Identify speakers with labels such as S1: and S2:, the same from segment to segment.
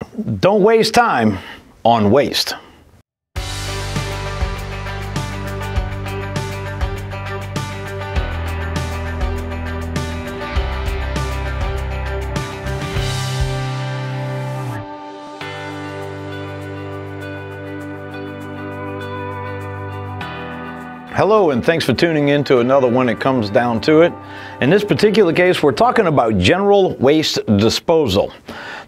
S1: Don't waste time on waste. Hello, and thanks for tuning in to another When It Comes Down to It. In this particular case, we're talking about general waste disposal.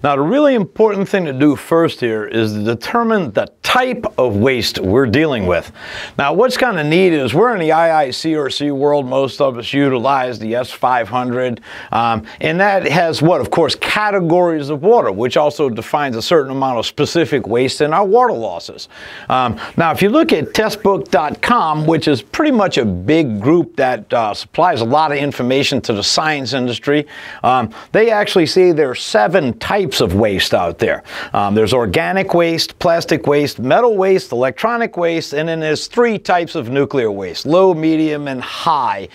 S1: Now, the really important thing to do first here is to determine the type of waste we're dealing with. Now, what's kind of neat is we're in the IICRC world. Most of us utilize the S500, and that has what, of course, categories of water, which also defines a certain amount of specific waste in our water losses. Now, if you look at testbook.com, which is pretty much a big group that supplies a lot of information to the science industry, they actually say there are 7 types of waste out there. There's organic waste, plastic waste, metal waste, electronic waste, and then there's 3 types of nuclear waste: low, medium, and high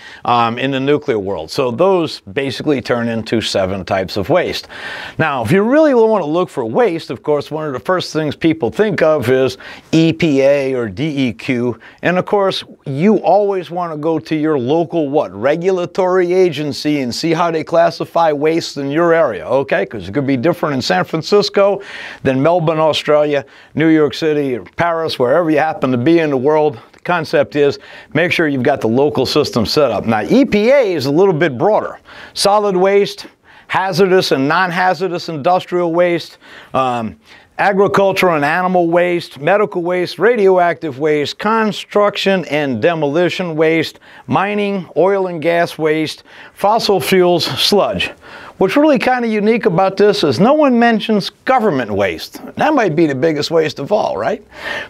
S1: in the nuclear world. So those basically turn into 7 types of waste. Now, if you really want to look for waste, of course, one of the first things people think of is EPA or DEQ, and of course, you always want to go to your local regulatory agency and see how they classify waste in your area, okay? Because it could be different in San Francisco than Melbourne, Australia, New York City, or Paris, wherever you happen to be in the world. The concept is make sure you've got the local system set up. Now, EPA is a little bit broader. Solid waste, hazardous and non-hazardous industrial waste, agricultural and animal waste, medical waste, radioactive waste, construction and demolition waste, mining, oil and gas waste, fossil fuels, sludge. What's really kind of unique about this is no one mentions government waste. That might be the biggest waste of all, right?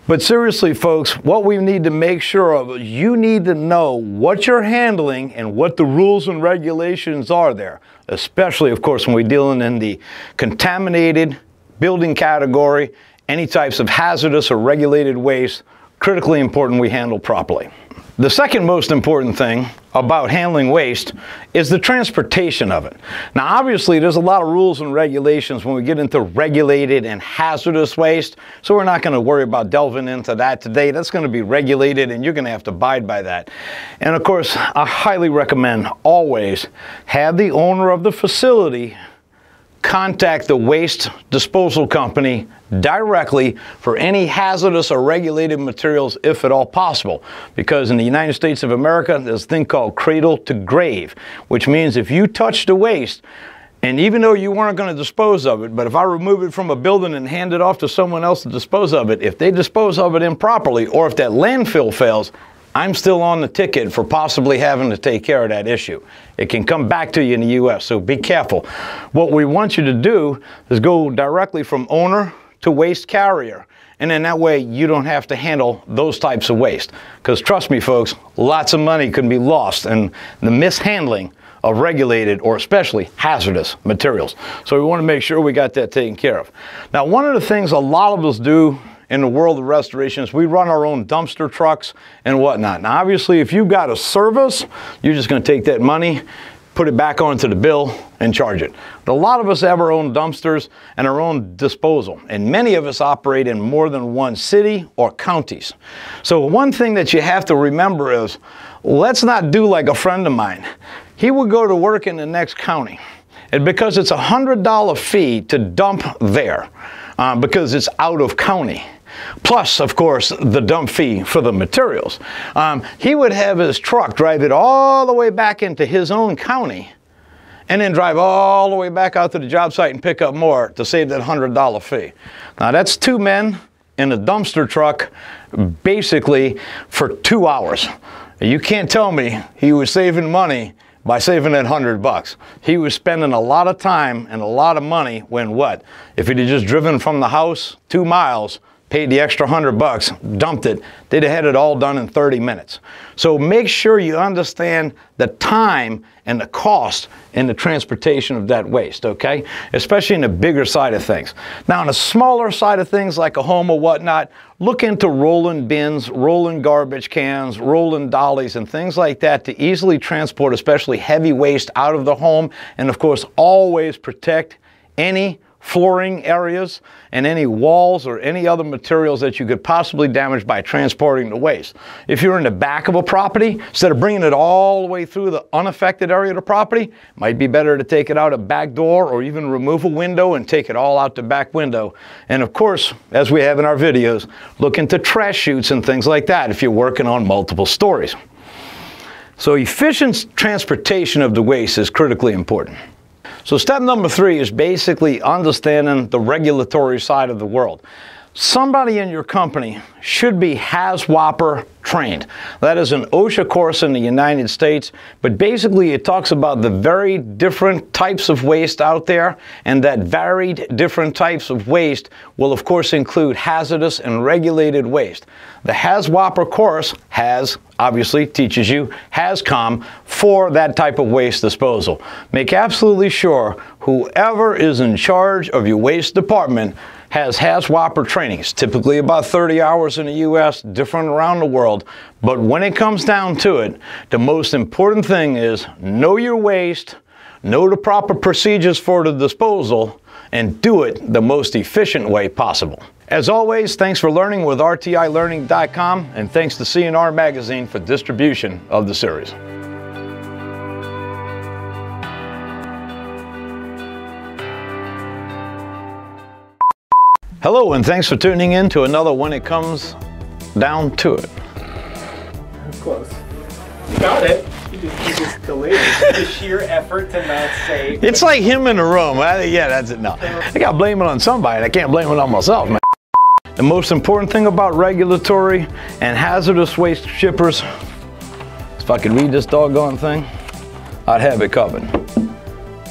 S1: But seriously, folks, what we need to make sure of is you need to know what you're handling and what the rules and regulations are there, especially, of course, when we're dealing in the contaminated building category, any types of hazardous or regulated waste. Critically important we handle properly. The second most important thing about handling waste is the transportation of it. Now, obviously, there's a lot of rules and regulations when we get into regulated and hazardous waste, so we're not going to worry about delving into that today. That's going to be regulated, and you're going to have to abide by that. And of course, I highly recommend always have the owner of the facility contact the waste disposal company directly for any hazardous or regulated materials, if at all possible. Because in the United States of America, there's a thing called cradle to grave, which means if you touch the waste, and even though you weren't going to dispose of it, but if I remove it from a building and hand it off to someone else to dispose of it, if they dispose of it improperly, or if that landfill fails, I'm still on the ticket for possibly having to take care of that issue. It can come back to you in the U.S., so be careful. What we want you to do is go directly from owner to waste carrier. And then that way you don't have to handle those types of waste. Because trust me, folks, lots of money can be lost in the mishandling of regulated or especially hazardous materials. So we want to make sure we got that taken care of. Now, one of the things a lot of us do in the world of restoration is we run our own dumpster trucks and whatnot. Now, obviously, if you've got a service, you're just going to take that money, put it back onto the bill, and charge it. But a lot of us have our own dumpsters and our own disposal, and many of us operate in more than one city or counties. So one thing that you have to remember is, let's not do like a friend of mine. He would go to work in the next county, and because it's a $100 fee to dump there, because it's out of county, plus, of course, the dump fee for the materials. He would have his truck drive it all the way back into his own county and then drive all the way back out to the job site and pick up more to save that $100 fee. Now, that's 2 men in a dumpster truck basically for 2 hours. You can't tell me he was saving money by saving that $100. He was spending a lot of time and a lot of money when what? If he'd have just driven from the house 2 miles, paid the extra $100, dumped it, they'd have had it all done in 30 minutes. So make sure you understand the time and the cost in the transportation of that waste, okay? Especially in the bigger side of things. Now, on the smaller side of things, like a home or whatnot, look into rolling bins, rolling garbage cans, rolling dollies, and things like that to easily transport, especially heavy waste, out of the home. And of course, always protect any flooring areas, and any walls or any other materials that you could possibly damage by transporting the waste. If you're in the back of a property, instead of bringing it all the way through the unaffected area of the property, it might be better to take it out a back door or even remove a window and take it all out the back window. And of course, as we have in our videos, look into trash chutes and things like that if you're working on multiple stories. So efficient transportation of the waste is critically important. So step number 3 is basically understanding the regulatory side of the world. Somebody in your company should be HAZWOPER trained. That is an OSHA course in the United States, but basically it talks about the very different types of waste out there, and that varied different types of waste will of course include hazardous and regulated waste. The HAZWOPER course obviously teaches you HAZCOM for that type of waste disposal. Make absolutely sure whoever is in charge of your waste department has HAZWOPER training. It's typically about 30 hours in the US, different around the world. But when it comes down to it, the most important thing is know your waste, know the proper procedures for the disposal, and do it the most efficient way possible. As always, thanks for learning with RTIlearning.com, and thanks to C&R Magazine for distribution of the series. Hello, and thanks for tuning in to another When It Comes Down to It.
S2: That's close. You got it. You just delayed it. The sheer effort to not say.
S1: It's like him in the room. Yeah, that's it. No, I got to blame it on somebody. I can't blame it on myself, man. The most important thing about regulatory and hazardous waste shippers, if I could read this doggone thing, I'd have it covered.